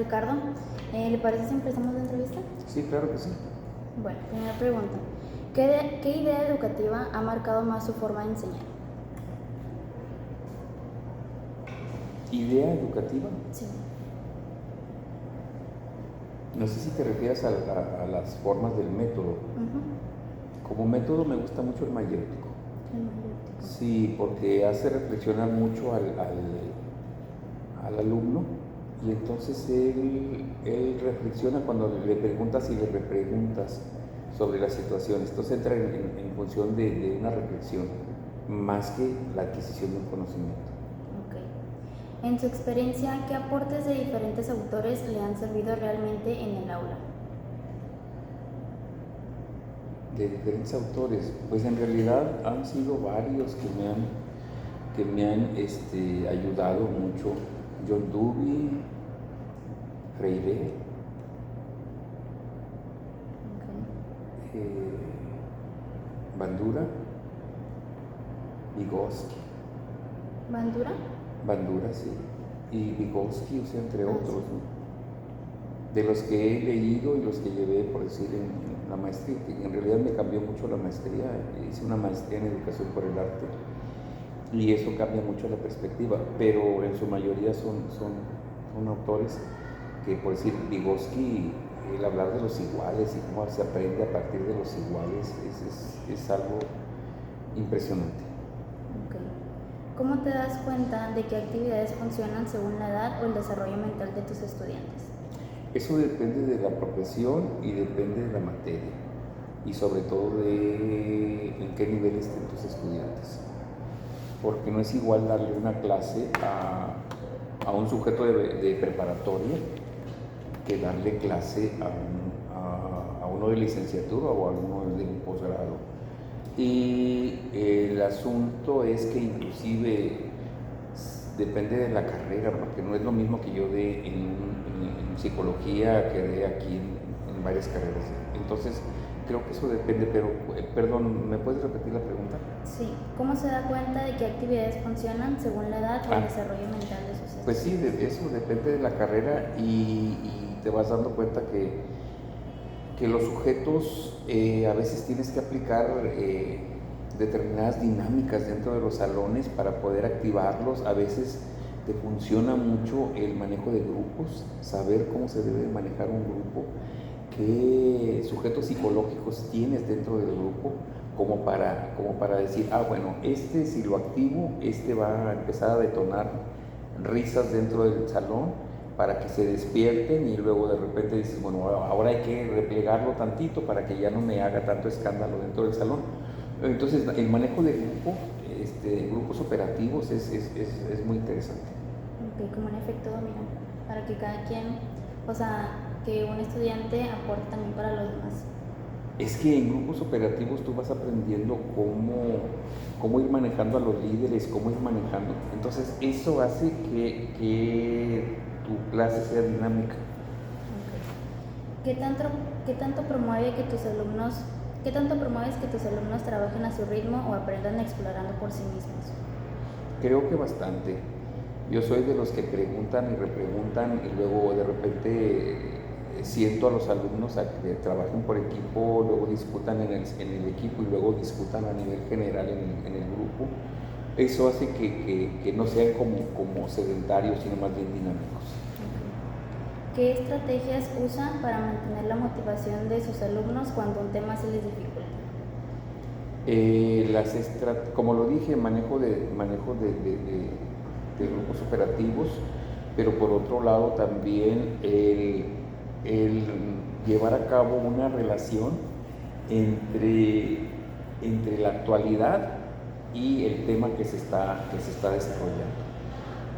Ricardo. ¿Le parece si empezamos la entrevista? Sí, claro que sí. Bueno, primera pregunta. ¿Qué idea educativa ha marcado más su forma de enseñar? ¿Idea educativa? Sí. No sé si te refieres a las formas del método. Como método me gusta mucho el mayéutico. Sí, porque hace reflexionar mucho al alumno, y entonces él reflexiona cuando le preguntas y le repreguntas sobre las situaciones. Entonces entra en función de una reflexión más que la adquisición de un conocimiento. Ok. En su experiencia, ¿qué aportes de diferentes autores le han servido realmente en el aula? De diferentes autores, pues en realidad han sido varios que me han ayudado mucho. John Dewey, Freire, Bandura, Vygotsky. ¿Bandura? Bandura, sí. Y Vygotsky, o sea, entre otros, Sí. ¿no? De los que he leído y los que llevé, por decir, en la maestría, que en realidad me cambió mucho la maestría. Hice una maestría en educación por el arte y eso cambia mucho la perspectiva, pero en su mayoría son autores que, por decir, Vygotsky, el hablar de los iguales y cómo se aprende a partir de los iguales es algo impresionante. Okay. ¿Cómo te das cuenta de qué actividades funcionan según la edad o el desarrollo mental de tus estudiantes? Eso depende de la profesión y depende de la materia, y sobre todo de en qué nivel estén tus estudiantes, porque no es igual darle una clase a un sujeto de preparatoria que darle clase a uno de licenciatura o a uno de un posgrado. Y el asunto es que inclusive depende de la carrera, porque no es lo mismo que yo dé en psicología que dé aquí en varias carreras. Entonces, creo que eso depende, pero, perdón, ¿me puedes repetir la pregunta? Sí. ¿Cómo se da cuenta de qué actividades funcionan según la edad o el desarrollo mental de sus estudiantes? Pues sí, eso depende de la carrera, y te vas dando cuenta que los sujetos a veces tienes que aplicar determinadas dinámicas dentro de los salones para poder activarlos. A veces te funciona mucho el manejo de grupos, saber cómo se debe manejar un grupo, qué sujetos psicológicos tienes dentro del grupo, como para decir, bueno, si lo activo, va a empezar a detonar risas dentro del salón para que se despierten, y luego de repente dices, bueno, ahora hay que replegarlo tantito para que ya no me haga tanto escándalo dentro del salón. Entonces el manejo de grupos operativos es muy interesante. Ok, como un efecto dominó, para que cada quien, o sea, que un estudiante aporte también para los demás. Es que en grupos operativos tú vas aprendiendo cómo ir manejando a los líderes, cómo ir manejando. Entonces eso hace que tu clase sea dinámica. Okay. ¿Qué tanto promueves que tus alumnos trabajen a su ritmo o aprendan explorando por sí mismos? Creo que bastante. Yo soy de los que preguntan y repreguntan, y luego de repente siento a los alumnos a que trabajen por equipo, luego discutan en el equipo y luego discutan a nivel general en el grupo. Eso hace que no sean como sedentarios, sino más bien dinámicos. ¿Qué estrategias usan para mantener la motivación de sus alumnos cuando un tema se les dificulta? Como lo dije, manejo de grupos operativos, pero por otro lado también el llevar a cabo una relación entre la actualidad y el tema que se está desarrollando.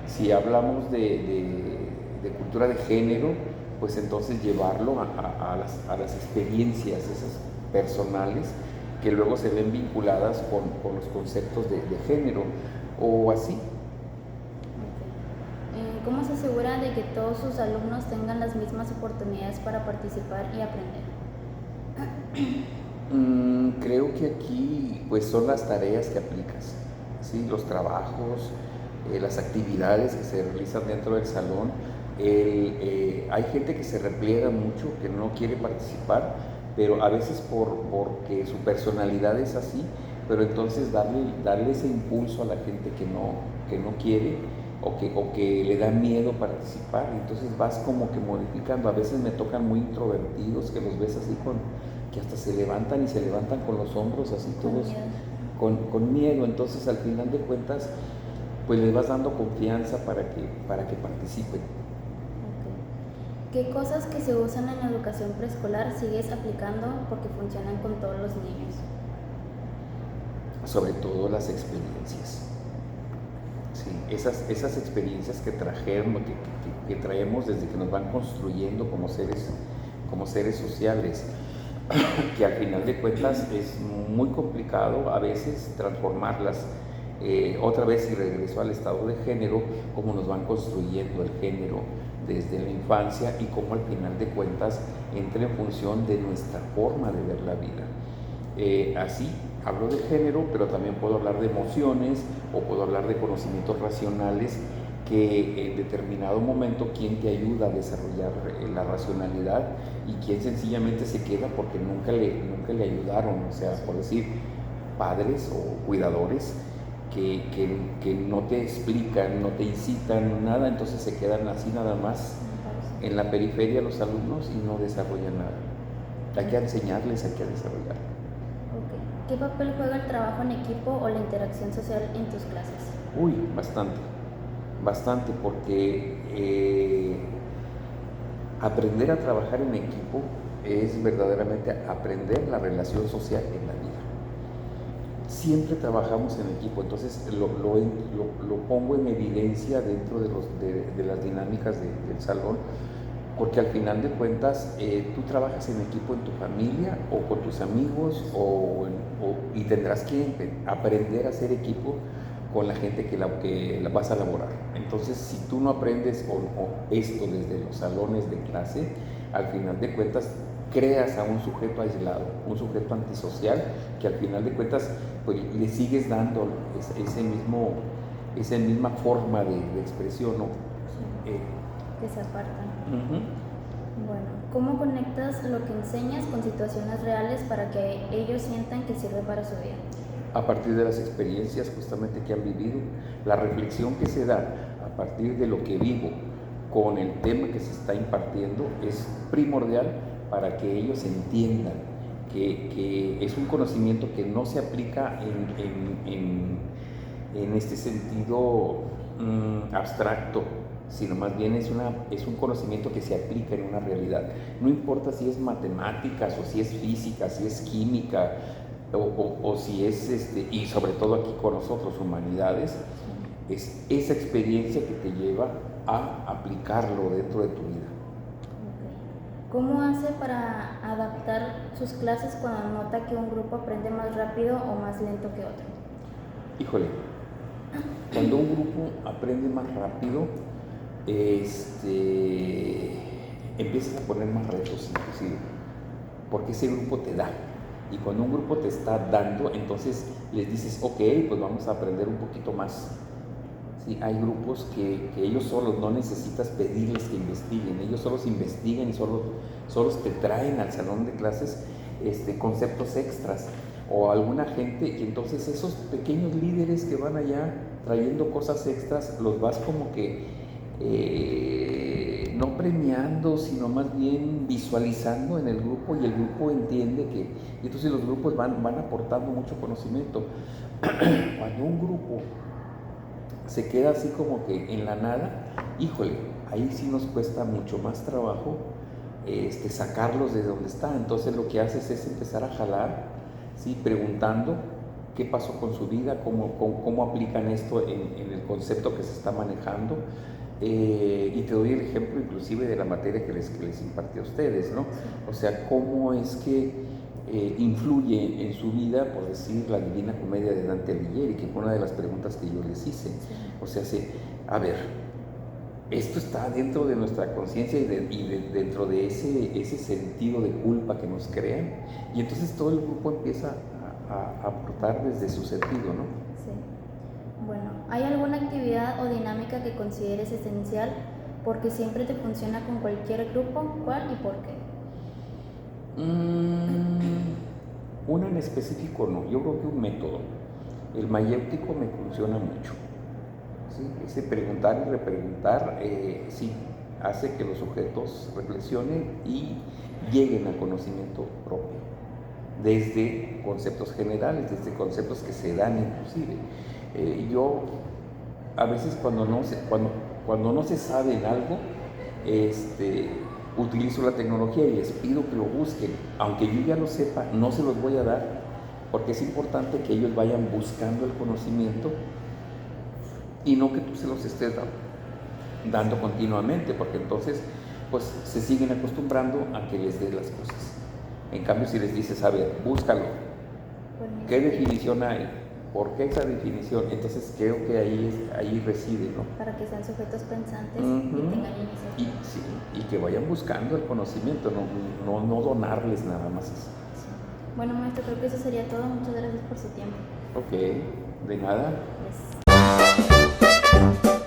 Si hablamos de cultura de género, pues entonces llevarlo a las experiencias esas personales que luego se ven vinculadas con los conceptos de género, o así. ¿Cómo se asegura de que todos sus alumnos tengan las mismas oportunidades para participar y aprender? Creo que aquí pues son las tareas que aplicas, ¿sí? Los trabajos, las actividades que se realizan dentro del salón, Hay gente que se repliega mucho, que no quiere participar, pero a veces porque su personalidad es así, pero entonces darle ese impulso a la gente que no quiere o que le da miedo participar, entonces vas como que modificando. A veces me tocan muy introvertidos que los ves así que hasta se levantan y se levantan con los hombros así todos con miedo, entonces al final de cuentas pues les vas dando confianza para que participen. ¿Qué cosas que se usan en la educación preescolar sigues aplicando porque funcionan con todos los niños? Sobre todo las experiencias. Sí, esas experiencias que traemos desde que nos van construyendo como seres sociales, que al final de cuentas es muy complicado a veces transformarlas. Otra vez, si regreso al estado de género, cómo nos van construyendo el género desde la infancia y cómo al final de cuentas entra en función de nuestra forma de ver la vida. Así hablo de género, pero también puedo hablar de emociones o puedo hablar de conocimientos racionales que en determinado momento quién te ayuda a desarrollar la racionalidad y quién sencillamente se queda porque nunca le ayudaron, o sea, por decir, padres o cuidadores que no te explican, no te incitan nada, entonces se quedan así nada más en la periferia los alumnos y no desarrollan nada. Hay que enseñarles, hay que desarrollar. ¿Qué papel juega el trabajo en equipo o la interacción social en tus clases? Uy, bastante, porque aprender a trabajar en equipo es verdaderamente aprender la relación social en la vida. Siempre trabajamos en equipo, entonces lo pongo en evidencia dentro de las dinámicas del salón, porque al final de cuentas tú trabajas en equipo en tu familia o con tus amigos y tendrás que aprender a hacer equipo con la gente que la vas a laborar. Entonces, si tú no aprendes esto desde los salones de clase, al final de cuentas creas a un sujeto aislado, un sujeto antisocial, que al final de cuentas pues, le sigues dando esa misma forma de expresión, ¿no? Sí, que se apartan. Uh-huh. Bueno, ¿cómo conectas lo que enseñas con situaciones reales para que ellos sientan que sirve para su vida? A partir de las experiencias justamente que han vivido, la reflexión que se da a partir de lo que vivo con el tema que se está impartiendo es primordial para que ellos entiendan que es un conocimiento que no se aplica en este sentido abstracto, sino más bien es un conocimiento que se aplica en una realidad. No importa si es matemáticas o si es física, si es química o si es, y sobre todo aquí con nosotros, humanidades, es esa experiencia que te lleva a aplicarlo dentro de tu vida. ¿Cómo hace para adaptar sus clases cuando nota que un grupo aprende más rápido o más lento que otro? Híjole, cuando un grupo aprende más rápido, empiezas a poner más retos inclusive, porque ese grupo te da. Y cuando un grupo te está dando, entonces les dices, ok, pues vamos a aprender un poquito más. Sí, hay grupos que ellos solos, no necesitas pedirles que investiguen, ellos solos investigan y solos te traen al salón de clases conceptos extras o alguna gente, y entonces esos pequeños líderes que van allá trayendo cosas extras, los vas como que no premiando, sino más bien visualizando en el grupo, y el grupo entiende y entonces los grupos van aportando mucho conocimiento. Cuando un grupo se queda así como que en la nada, híjole, ahí sí nos cuesta mucho más trabajo sacarlos de donde está. Entonces lo que haces es empezar a jalar, ¿sí? Preguntando qué pasó con su vida, cómo aplican esto en el concepto que se está manejando. Y te doy el ejemplo inclusive de la materia que les impartí a ustedes, ¿no? O sea, cómo es que influye en su vida, por decir, la Divina Comedia de Dante Alighieri, que fue una de las preguntas que yo les hice. O sea, a ver, esto está dentro de nuestra conciencia y dentro de ese sentido de culpa que nos crean, y entonces todo el grupo empieza a aportar desde su sentido, ¿no? Sí. Bueno, ¿hay alguna actividad o dinámica que consideres esencial porque siempre te funciona con cualquier grupo, ¿cuál y por qué? Una en específico no, yo creo que un método. El mayéutico me funciona mucho. ¿Sí? Ese preguntar y repreguntar, sí, hace que los sujetos reflexionen y lleguen al conocimiento propio, desde conceptos generales, desde conceptos que se dan inclusive. Yo a veces cuando no se sabe en algo, utilizo la tecnología y les pido que lo busquen. Aunque yo ya lo sepa, no se los voy a dar, porque es importante que ellos vayan buscando el conocimiento y no que tú se los estés dando continuamente, porque entonces pues se siguen acostumbrando a que les des las cosas. En cambio, si les dices, a ver, búscalo, ¿qué definición hay? ¿Por qué esa definición? Entonces creo que ahí reside, ¿no? Para que sean sujetos pensantes y tengan iniciativa. Y que vayan buscando el conocimiento, no donarles nada más eso. Sí. Bueno, maestro, creo que eso sería todo. Muchas gracias por su tiempo. Ok, de nada. Gracias.